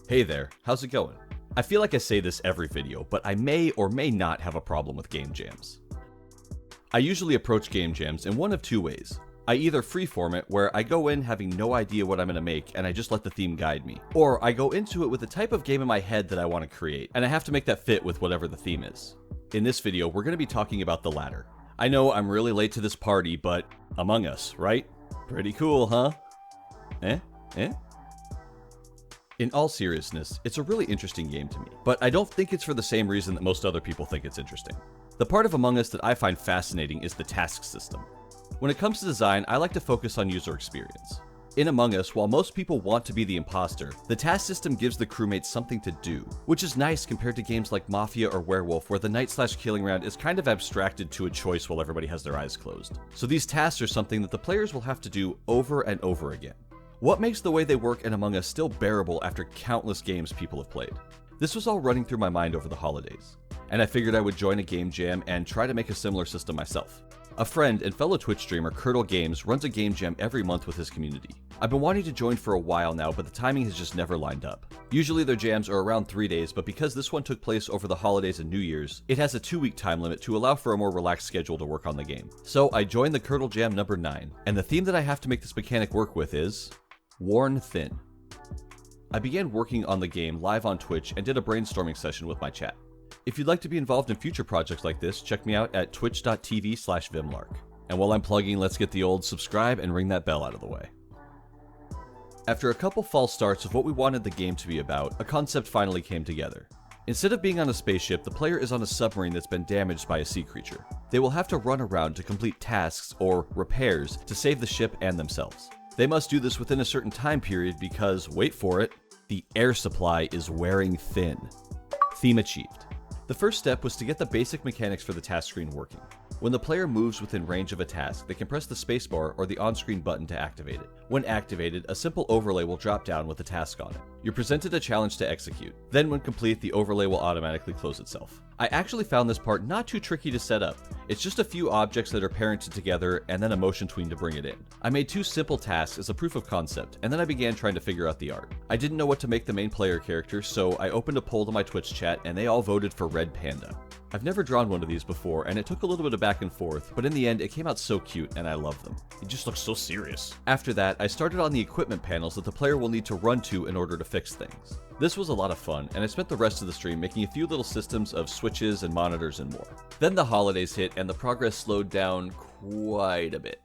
Hey there, how's it going? I feel like I say this every video, but I may or may not have a problem with game jams. I usually approach game jams in one of two ways. I either freeform it, where I go in having no idea what I'm going to make and I just let the theme guide me. Or I go into it with the type of game in my head that I want to create, and I have to make that fit with whatever the theme is. In this video, we're going to be talking about the latter. I know I'm really late to this party, but Among Us, right? Pretty cool, huh? Eh? In all seriousness, it's a really interesting game to me, but I don't think it's for the same reason that most other people think it's interesting. The part of Among Us that I find fascinating is the task system. When it comes to design, I like to focus on user experience. In Among Us, while most people want to be the imposter, the task system gives the crewmates something to do, which is nice compared to games like Mafia or Werewolf, where the night/killing round is kind of abstracted to a choice while everybody has their eyes closed. So these tasks are something that the players will have to do over and over again. What makes the way they work in Among Us still bearable after countless games people have played? This was all running through my mind over the holidays, and I figured I would join a game jam and try to make a similar system myself. A friend and fellow Twitch streamer Curdle Games runs a game jam every month with his community. I've been wanting to join for a while now, but the timing has just never lined up. Usually their jams are around 3 days, but because this one took place over the holidays and New Year's, it has a 2-week time limit to allow for a more relaxed schedule to work on the game. So I joined the Curdle Jam number 9, and the theme that I have to make this mechanic work with is Worn Thin. I began working on the game live on Twitch and did a brainstorming session with my chat. If you'd like to be involved in future projects like this, check me out at twitch.tv/vimlark. And while I'm plugging, let's get the old subscribe and ring that bell out of the way. After a couple false starts of what we wanted the game to be about, a concept finally came together. Instead of being on a spaceship, the player is on a submarine that's been damaged by a sea creature. They will have to run around to complete tasks or repairs to save the ship and themselves. They must do this within a certain time period because, wait for it, the air supply is wearing thin. Theme achieved. The first step was to get the basic mechanics for the task screen working. When the player moves within range of a task, they can press the spacebar or the on-screen button to activate it. When activated, a simple overlay will drop down with the task on it. You're presented a challenge to execute. Then when complete, the overlay will automatically close itself. I actually found this part not too tricky to set up. It's just a few objects that are parented together and then a motion tween to bring it in. I made 2 simple tasks as a proof of concept, and then I began trying to figure out the art. I didn't know what to make the main player character, so I opened a poll to my Twitch chat and they all voted for Red Panda. I've never drawn one of these before, and it took a little bit of back and forth, but in the end, it came out so cute, and I love them. It just looks so serious. After that, I started on the equipment panels that the player will need to run to in order to fix things. This was a lot of fun, and I spent the rest of the stream making a few little systems of switches and monitors and more. Then the holidays hit, and the progress slowed down quite a bit.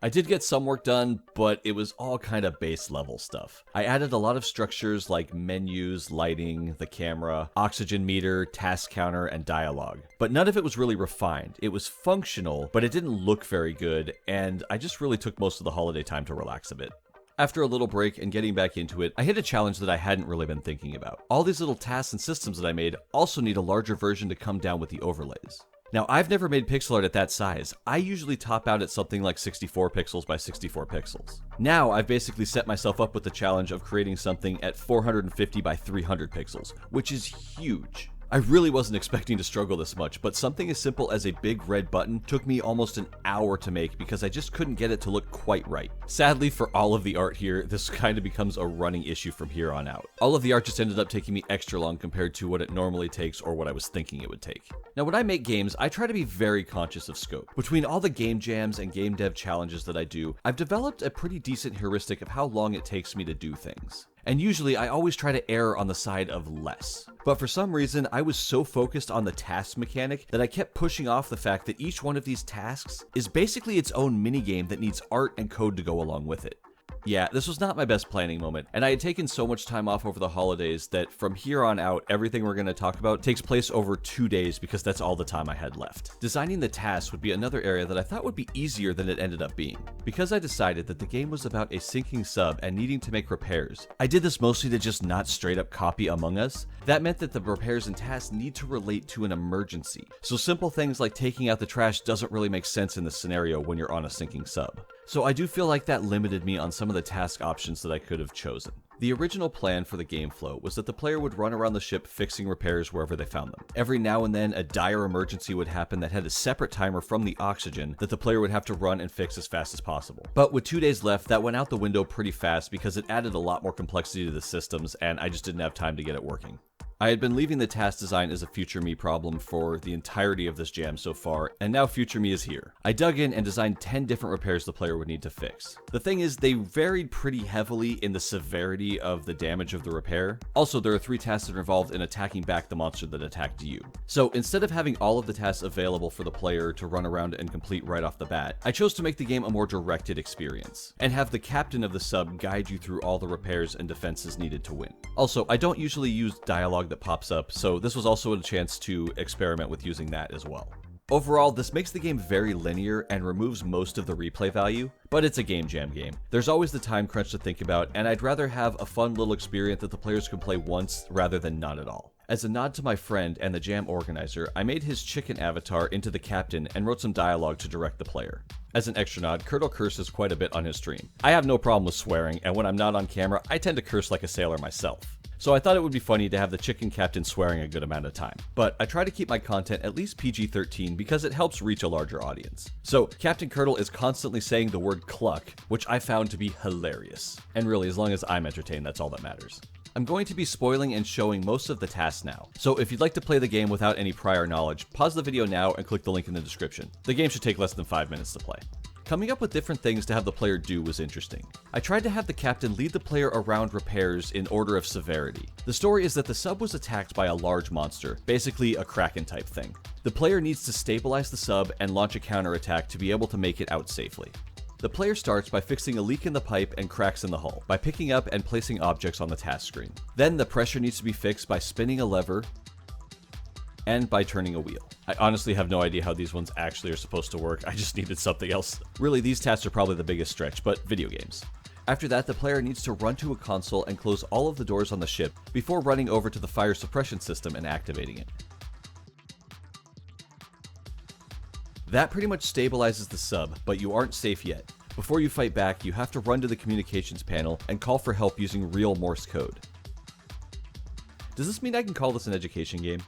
I did get some work done, but it was all kind of base level stuff. I added a lot of structures like menus, lighting, the camera, oxygen meter, task counter, and dialogue. But none of it was really refined. It was functional, but it didn't look very good, and I just really took most of the holiday time to relax a bit. After a little break and getting back into it, I hit a challenge that I hadn't really been thinking about. All these little tasks and systems that I made also need a larger version to come down with the overlays. Now, I've never made pixel art at that size. I usually top out at something like 64 pixels by 64 pixels. Now, I've basically set myself up with the challenge of creating something at 450 by 300 pixels, which is huge. I really wasn't expecting to struggle this much, but something as simple as a big red button took me almost an hour to make because I just couldn't get it to look quite right. Sadly for all of the art here, this kind of becomes a running issue from here on out. All of the art just ended up taking me extra long compared to what it normally takes or what I was thinking it would take. Now when I make games, I try to be very conscious of scope. Between all the game jams and game dev challenges that I do, I've developed a pretty decent heuristic of how long it takes me to do things. And usually I always try to err on the side of less. But for some reason, I was so focused on the task mechanic that I kept pushing off the fact that each one of these tasks is basically its own minigame that needs art and code to go along with it. Yeah, this was not my best planning moment, and I had taken so much time off over the holidays that from here on out, everything we're going to talk about takes place over 2 days because that's all the time I had left. Designing the tasks would be another area that I thought would be easier than it ended up being. Because I decided that the game was about a sinking sub and needing to make repairs, I did this mostly to just not straight up copy Among Us. That meant that the repairs and tasks need to relate to an emergency. So simple things like taking out the trash doesn't really make sense in this scenario when you're on a sinking sub. So I do feel like that limited me on some of the task options that I could have chosen. The original plan for the game flow was that the player would run around the ship fixing repairs wherever they found them. Every now and then, a dire emergency would happen that had a separate timer from the oxygen that the player would have to run and fix as fast as possible. But with 2 days left, that went out the window pretty fast because it added a lot more complexity to the systems, and I just didn't have time to get it working. I had been leaving the task design as a future me problem for the entirety of this jam so far, and now future me is here. I dug in and designed 10 different repairs the player would need to fix. The thing is, they varied pretty heavily in the severity of the damage of the repair. Also, there are 3 tasks that are involved in attacking back the monster that attacked you. So instead of having all of the tasks available for the player to run around and complete right off the bat, I chose to make the game a more directed experience, and have the captain of the sub guide you through all the repairs and defenses needed to win. Also, I don't usually use dialogue that pops up, so this was also a chance to experiment with using that as well. Overall, this makes the game very linear and removes most of the replay value, but it's a game jam game. There's always the time crunch to think about, and I'd rather have a fun little experience that the players can play once rather than none at all. As a nod to my friend and the jam organizer, I made his chicken avatar into the captain and wrote some dialogue to direct the player. As an extra nod, Kurtle curses quite a bit on his stream. I have no problem with swearing, and when I'm not on camera, I tend to curse like a sailor myself. So I thought it would be funny to have the chicken captain swearing a good amount of time. But I try to keep my content at least PG-13 because it helps reach a larger audience. So Captain Kurtle is constantly saying the word cluck, which I found to be hilarious. And really, as long as I'm entertained, that's all that matters. I'm going to be spoiling and showing most of the tasks now, so if you'd like to play the game without any prior knowledge, pause the video now and click the link in the description. The game should take less than 5 minutes to play. Coming up with different things to have the player do was interesting. I tried to have the captain lead the player around repairs in order of severity. The story is that the sub was attacked by a large monster, basically a Kraken type thing. The player needs to stabilize the sub and launch a counterattack to be able to make it out safely. The player starts by fixing a leak in the pipe and cracks in the hull, by picking up and placing objects on the task screen. Then the pressure needs to be fixed by spinning a lever and by turning a wheel. I honestly have no idea how these ones actually are supposed to work, I just needed something else. Really, these tasks are probably the biggest stretch, but video games. After that, the player needs to run to a console and close all of the doors on the ship before running over to the fire suppression system and activating it. That pretty much stabilizes the sub, but you aren't safe yet. Before you fight back, you have to run to the communications panel and call for help using real Morse code. Does this mean I can call this an education game?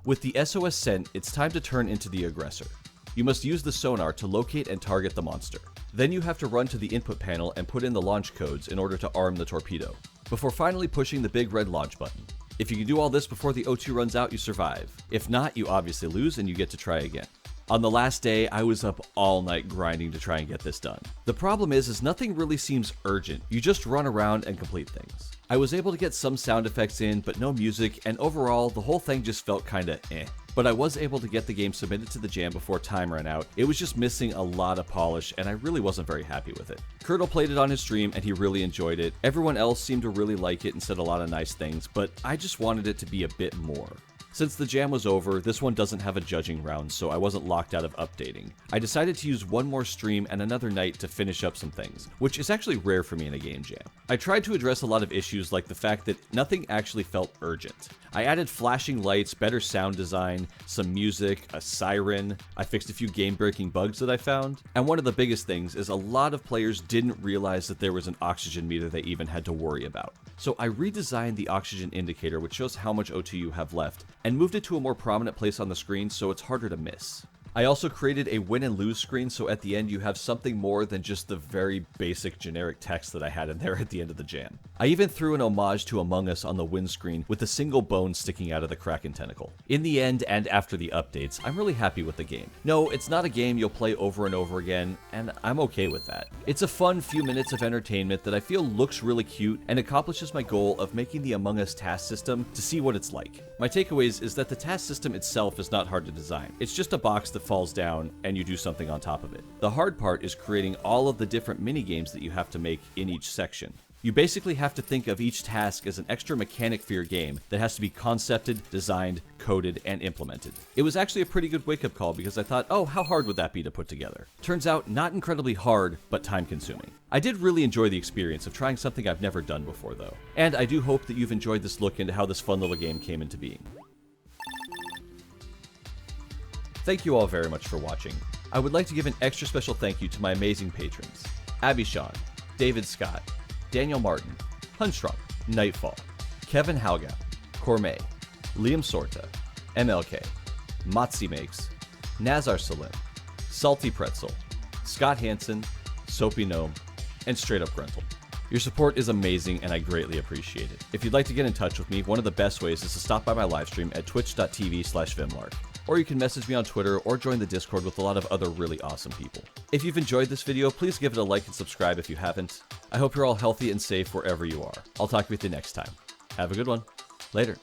With the SOS sent, it's time to turn into the aggressor. You must use the sonar to locate and target the monster. Then you have to run to the input panel and put in the launch codes in order to arm the torpedo, before finally pushing the big red launch button. If you can do all this before the O2 runs out, you survive. If not, you obviously lose and you get to try again. On the last day, I was up all night grinding to try and get this done. The problem is nothing really seems urgent. You just run around and complete things. I was able to get some sound effects in, but no music, and overall, the whole thing just felt kinda eh. But I was able to get the game submitted to the jam before time ran out. It was just missing a lot of polish, and I really wasn't very happy with it. Kurtle played it on his stream, and he really enjoyed it. Everyone else seemed to really like it and said a lot of nice things, but I just wanted it to be a bit more. Since the jam was over, this one doesn't have a judging round, so I wasn't locked out of updating. I decided to use one more stream and another night to finish up some things, which is actually rare for me in a game jam. I tried to address a lot of issues like the fact that nothing actually felt urgent. I added flashing lights, better sound design, some music, a siren. I fixed a few game-breaking bugs that I found. And one of the biggest things is a lot of players didn't realize that there was an oxygen meter they even had to worry about. So I redesigned the oxygen indicator, which shows how much O2 you have left, and moved it to a more prominent place on the screen so it's harder to miss. I also created a win and lose screen so at the end you have something more than just the very basic generic text that I had in there at the end of the jam. I even threw an homage to Among Us on the win screen with a single bone sticking out of the Kraken tentacle. In the end, and after the updates, I'm really happy with the game. No, it's not a game you'll play over and over again, and I'm okay with that. It's a fun few minutes of entertainment that I feel looks really cute and accomplishes my goal of making the Among Us task system to see what it's like. My takeaways is that the task system itself is not hard to design. It's just a box that falls down and you do something on top of it. The hard part is creating all of the different mini games that you have to make in each section. You basically have to think of each task as an extra mechanic for your game that has to be concepted, designed, coded, and implemented. It was actually a pretty good wake-up call because I thought, oh, how hard would that be to put together? Turns out, not incredibly hard, but time-consuming. I did really enjoy the experience of trying something I've never done before, though. And I do hope that you've enjoyed this look into how this fun little game came into being. Thank you all very much for watching. I would like to give an extra special thank you to my amazing patrons: Abby Sean, David Scott, Daniel Martin, Hunstrong, Nightfall, Kevin Halgap, Cormay, Liam Sorta, MLK, Motzi Makes, Nazar Salim, Salty Pretzel, Scott Hansen, Soapy Gnome, and Straight Up Gruntle. Your support is amazing and I greatly appreciate it. If you'd like to get in touch with me, one of the best ways is to stop by my livestream at twitch.tv/Vimlark. Or you can message me on Twitter or join the Discord with a lot of other really awesome people. If you've enjoyed this video, please give it a like and subscribe if you haven't. I hope you're all healthy and safe wherever you are. I'll talk with you next time. Have a good one. Later.